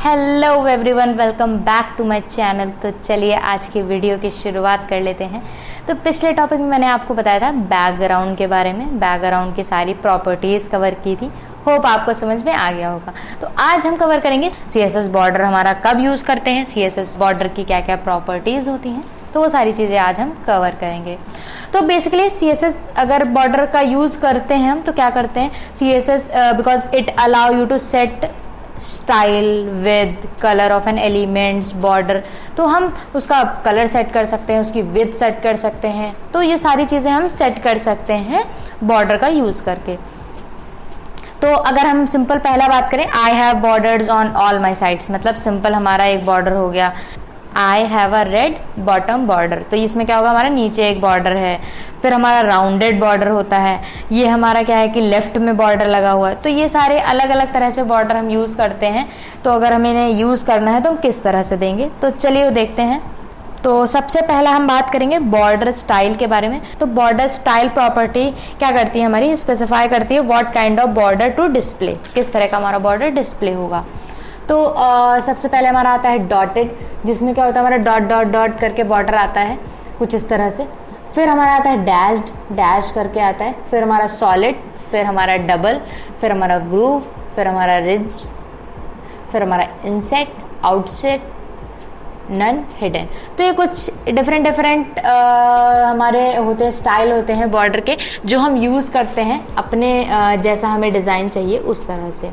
Hello everyone, welcome back to my channel. तो चलिए आज की वीडियो की शुरुआत कर लेते हैं। तो पिछले टॉपिक में मैंने आपको बताया था बैकग्राउंड के बारे में, बैकग्राउंड की सारी प्रॉपर्टीज़ कवर की थी। होप आपको समझ में आ गया होगा। तो आज हम कवर करेंगे CSS बॉर्डर हमारा कब यूज़ करते हैं, CSS बॉर्डर की क्या क्या प्रॉपर्टीज़ होती हैं, तो वो सारी चीज़ें आज हम कवर करेंगे। तो बेसिकली CSS अगर बॉर्डर का यूज़ करते हैं हम तो क्या करते हैं, CSS because it allow you to set style with colour of an elements border. तो हम उसका कलर सेट कर सकते हैं, उसकी विथ सेट कर सकते हैं। तो ये सारी चीज़ें हम सेट कर सकते हैं बॉर्डर का यूज़ करके। तो अगर हम सिंपल पहला बात करें, I have borders on all my sides, मतलब सिंपल हमारा एक बॉर्डर हो गया। I have a red bottom border, तो इसमें क्या होगा, हमारा नीचे एक बॉर्डर है। फिर हमारा राउंडेड बॉर्डर होता है, ये हमारा क्या है कि लेफ्ट में बॉर्डर लगा हुआ है। तो ये सारे अलग अलग तरह से बॉर्डर हम यूज़ करते हैं। तो अगर हमें इन्हें यूज़ करना है तो हम किस तरह से देंगे, तो चलिए वो देखते हैं। तो सबसे पहला हम बात करेंगे बॉर्डर स्टाइल के बारे में। तो बॉर्डर स्टाइल प्रॉपर्टी क्या करती है, हमारी स्पेसिफाई करती है what kind of border to display, किस तरह का हमारा बॉर्डर डिस्प्ले होगा। तो सबसे पहले हमारा आता है डॉटेड, जिसमें क्या होता है, हमारा डॉट डॉट डॉट करके बॉर्डर आता है कुछ इस तरह से। फिर हमारा आता है डैश्ड, डैश करके आता है। फिर हमारा सॉलिड, फिर हमारा डबल, फिर हमारा ग्रूव, फिर हमारा रिज, फिर हमारा इनसेट, आउटसेट, नन, हिडन। तो ये कुछ डिफरेंट हमारे होते हैं, स्टाइल होते हैं बॉर्डर के, जो हम यूज़ करते हैं अपने जैसा हमें डिज़ाइन चाहिए उस तरह से।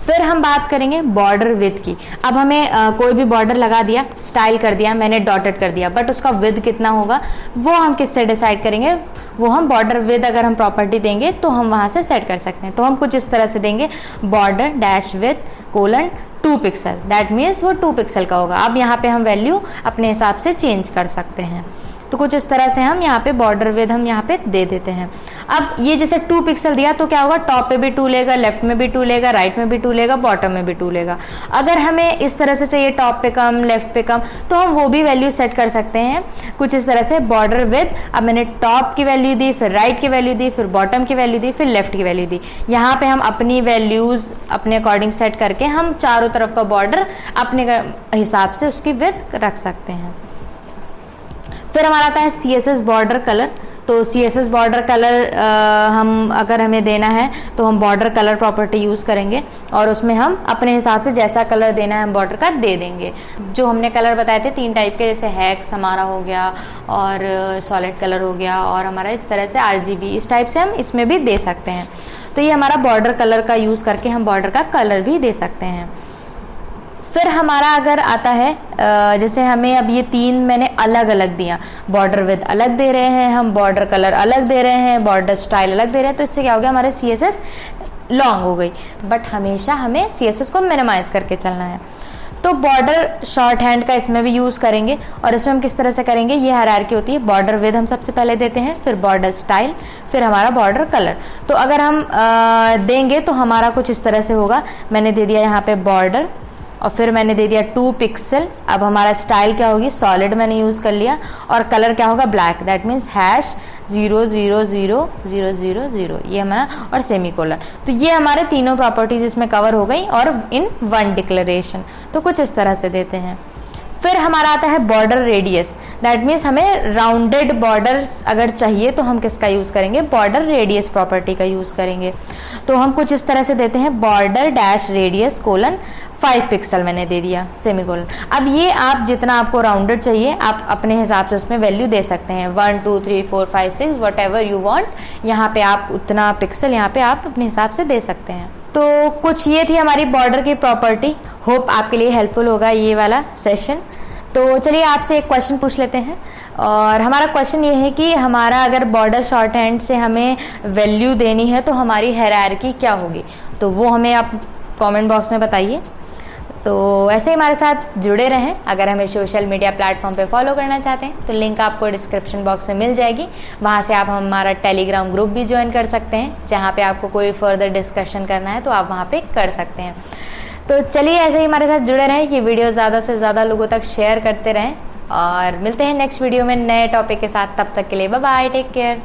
फिर हम बात करेंगे बॉर्डर विथ की। अब हमें कोई भी बॉर्डर लगा दिया, स्टाइल कर दिया, मैंने डॉटेड कर दिया, बट उसका विथ कितना होगा वो हम किससे डिसाइड करेंगे, वो हम बॉर्डर विथ अगर हम प्रॉपर्टी देंगे तो हम वहाँ से सेट कर सकते हैं। तो हम कुछ इस तरह से देंगे, border dash with colon 2 pixel, that means वो 2 पिक्सल का होगा। अब यहाँ पे हम वैल्यू अपने हिसाब से चेंज कर सकते हैं। तो कुछ इस तरह से हम यहाँ पे बॉर्डर विद हम यहाँ पे दे देते हैं। अब ये जैसे 2 पिक्सल दिया तो क्या होगा, टॉप पे भी 2 लेगा, लेफ्ट में भी 2 लेगा, राइट में भी 2 लेगा, बॉटम में भी 2 लेगा। अगर हमें इस तरह से चाहिए टॉप पे कम, लेफ्ट पे कम, तो हम वो भी वैल्यू सेट कर सकते हैं कुछ इस तरह से, बॉर्डर विद। अब मैंने टॉप की वैल्यू दी, फिर राइट की वैल्यू दी, फिर बॉटम की वैल्यू दी, फिर लेफ्ट की वैल्यू दी। यहाँ पे हम अपनी वैल्यूज अपने अकॉर्डिंग सेट करके हम चारों तरफ का बॉर्डर अपने हिसाब से उसकी विद रख सकते हैं। फिर हमारा आता है CSS बॉर्डर कलर। तो CSS बॉर्डर कलर हम अगर हमें देना है तो हम बॉर्डर कलर प्रॉपर्टी यूज़ करेंगे और उसमें हम अपने हिसाब से जैसा कलर देना है हम बॉर्डर का दे देंगे। जो हमने कलर बताए थे 3 टाइप के, जैसे हैक्स हमारा हो गया और सॉलिड कलर हो गया और हमारा इस तरह से RGB, इस टाइप से हम इसमें भी दे सकते हैं। तो ये हमारा बॉर्डर कलर का यूज़ करके हम बॉर्डर का कलर भी दे सकते हैं। फिर हमारा अगर आता है जैसे हमें अब ये 3 मैंने अलग अलग दिया, बॉर्डर विद अलग दे रहे हैं हम, बॉर्डर कलर अलग दे रहे हैं, बॉर्डर स्टाइल अलग दे रहे हैं, तो इससे क्या हो गया, हमारे CSS लॉन्ग हो गई। बट हमेशा हमें CSS को मिनिमाइज करके चलना है। तो बॉर्डर शॉर्ट हैंड का इसमें भी यूज़ करेंगे और इसमें हम किस तरह से करेंगे, ये हायरार्की होती है। बॉर्डर विद हम सबसे पहले देते हैं, फिर बॉर्डर स्टाइल, फिर हमारा बॉर्डर कलर। तो अगर हम देंगे तो हमारा कुछ इस तरह से होगा, मैंने दे दिया यहाँ पे बॉर्डर और फिर मैंने दे दिया 2 पिक्सल। अब हमारा स्टाइल क्या होगी, सॉलिड मैंने यूज़ कर लिया और कलर क्या होगा, ब्लैक, दैट मीन्स हैश 0000000, ये हमारा, और सेमीकोलन। तो ये हमारे तीनों प्रॉपर्टीज इसमें कवर हो गई और इन 1 डिक्लेरेशन। तो कुछ इस तरह से देते हैं। फिर हमारा आता है बॉर्डर रेडियस, दैट मीन्स हमें राउंडेड बॉर्डर्स अगर चाहिए तो हम किसका यूज़ करेंगे, बॉर्डर रेडियस प्रॉपर्टी का यूज़ करेंगे। तो हम कुछ इस तरह से देते हैं, border dash radius colon 5 pixel मैंने दे दिया, सेमीकोलन। अब ये आप जितना आपको राउंडेड चाहिए आप अपने हिसाब से उसमें वैल्यू दे सकते हैं, 1 2 3 4 5 6 वट एवर यू वॉन्ट। यहाँ पे आप उतना पिक्सल यहाँ पे आप अपने हिसाब से दे सकते हैं। तो कुछ ये थी हमारी बॉर्डर की प्रॉपर्टी। होप आपके लिए हेल्पफुल होगा ये वाला सेशन। तो चलिए आपसे एक क्वेश्चन पूछ लेते हैं और हमारा क्वेश्चन ये है कि हमारा अगर बॉर्डर शॉर्ट हैंड से हमें वैल्यू देनी है तो हमारी हायरार्की क्या होगी, तो वो हमें आप कमेंट बॉक्स में बताइए। तो ऐसे ही हमारे साथ जुड़े रहें। अगर हमें सोशल मीडिया प्लेटफॉर्म पे फॉलो करना चाहते हैं तो लिंक आपको डिस्क्रिप्शन बॉक्स में मिल जाएगी, वहाँ से आप हमारा टेलीग्राम ग्रुप भी ज्वाइन कर सकते हैं, जहाँ पे आपको कोई फर्दर डिस्कशन करना है तो आप वहाँ पे कर सकते हैं। तो चलिए ऐसे ही हमारे साथ जुड़े रहें, ये वीडियो ज़्यादा से ज़्यादा लोगों तक शेयर करते रहें और मिलते हैं नेक्स्ट वीडियो में नए टॉपिक के साथ। तब तक के लिए बाय बाय, टेक केयर।